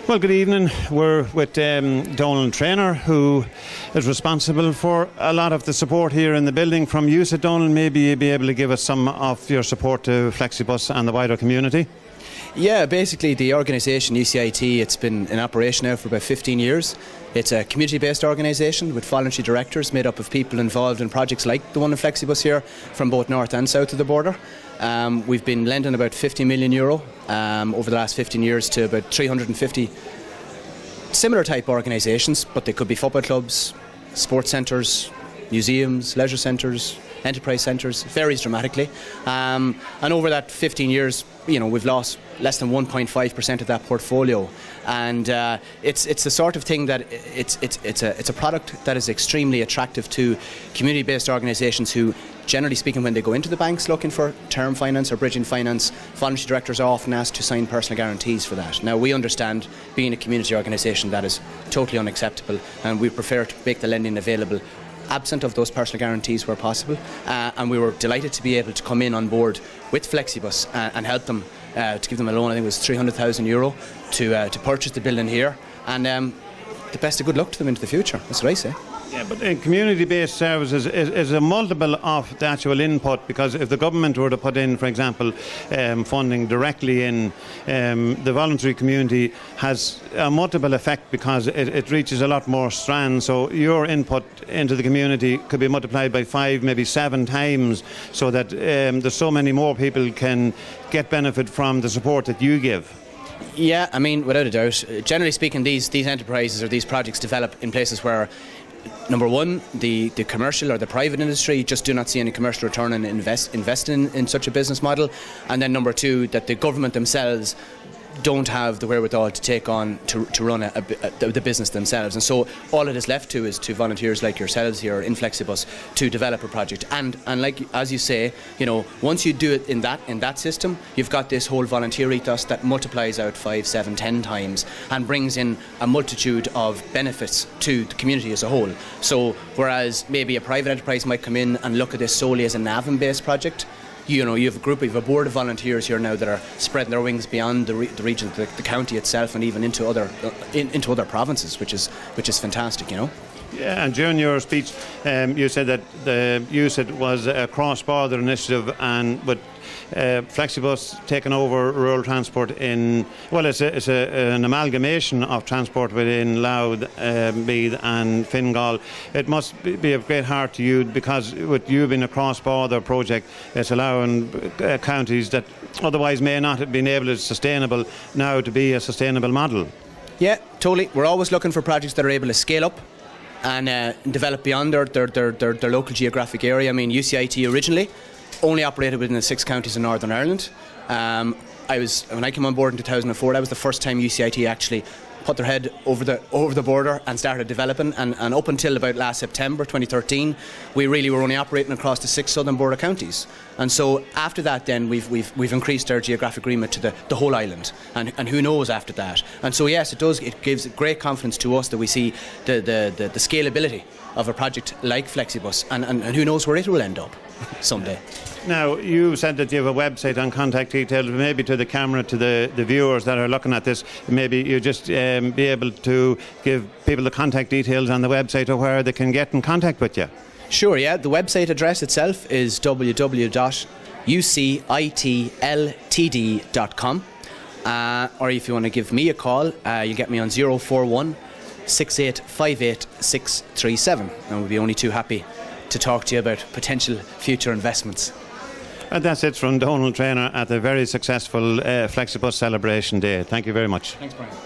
Well, good evening. We're with Donal Traynor, who is responsible for a lot of the support here in the building from UCIT. Donal, maybe you'd be able to give us some of your support to Flexibus and the wider community? Yeah, basically the organisation UCIT, it's been in operation now for about 15 years. It's a community-based organisation with voluntary directors made up of people involved in projects like the one in Flexibus here from both north and south of the border. We've been lending about €50 million over the last 15 years to about 350 similar type organisations, but they could be football clubs, sports centres, museums, leisure centres, enterprise centres. Varies dramatically, and over that 15 years, we've lost less than 1.5% of that portfolio, and it's the sort of thing that it's a product that is extremely attractive to community-based organisations who, generally speaking, when they go into the banks looking for term finance or bridging finance, voluntary directors are often asked to sign personal guarantees for that. Now, we understand, being a community organisation, that is totally unacceptable, and we prefer to make the lending available absent of those personal guarantees where possible, and we were delighted to be able to come in on board with Flexibus and help them to give them a loan. I think it was €300,000 to purchase the building here, and the best of good luck to them into the future. That's what I say. Yeah, but community-based services is a multiple of the actual input, because if the government were to put in, for example, funding directly in, the voluntary community has a multiple effect because it reaches a lot more strands. So your input into the community could be multiplied by 5, maybe 7 times, so that there's so many more people can get benefit from the support that you give. Yeah, I mean, without a doubt. Generally speaking, these enterprises or these projects develop in places where, number one, the commercial or the private industry just do not see any commercial return in investing in such a business model, and then number two, that the government themselves don't have the wherewithal to take on to run the business themselves, and so all it is left to is to volunteers like yourselves here in Flexibus to develop a project. And like as you say, once you do it in that system, you've got this whole volunteer ethos that multiplies out 5, 7, 10 times and brings in a multitude of benefits to the community as a whole. So whereas maybe a private enterprise might come in and look at this solely as a NAVM-based project, you have a board of volunteers here now that are spreading their wings beyond the region, the county itself, and even into other provinces, which is fantastic, Yeah, and during your speech, you said that the UCIT was a cross-border initiative, and with Flexibus taking over rural transport it's an amalgamation of transport within Louth, Meath and Fingal. It must be of great heart to you, because with you being a cross-border project, it's allowing counties that otherwise may not have been able to sustainable now to be a sustainable model. Yeah, totally. We're always looking for projects that are able to scale up and develop beyond their local geographic area. I mean, UCIT originally only operated within the 6 counties in Northern Ireland. When I came on board in 2004, that was the first time UCIT actually put their head over the border and started developing, and up until about last September 2013, we really were only operating across the 6 southern border counties. And so after that, then we've increased our geographic remit to the whole island, and who knows after that. And so yes, it gives great confidence to us that we see the scalability of a project like Flexibus, and who knows where it will end up someday. Now, you said that you have a website and contact details. Maybe to the camera, to the viewers that are looking at this, maybe you just be able to give people the contact details on the website or where they can get in contact with you. Sure, yeah. The website address itself is www.ucitltd.com, or if you want to give me a call, you get me on 041 6858 637, and we'll be only too happy to talk to you about potential future investments. And that's it from Donal Traynor at the very successful Flexibus Celebration Day. Thank you very much. Thanks, Brian.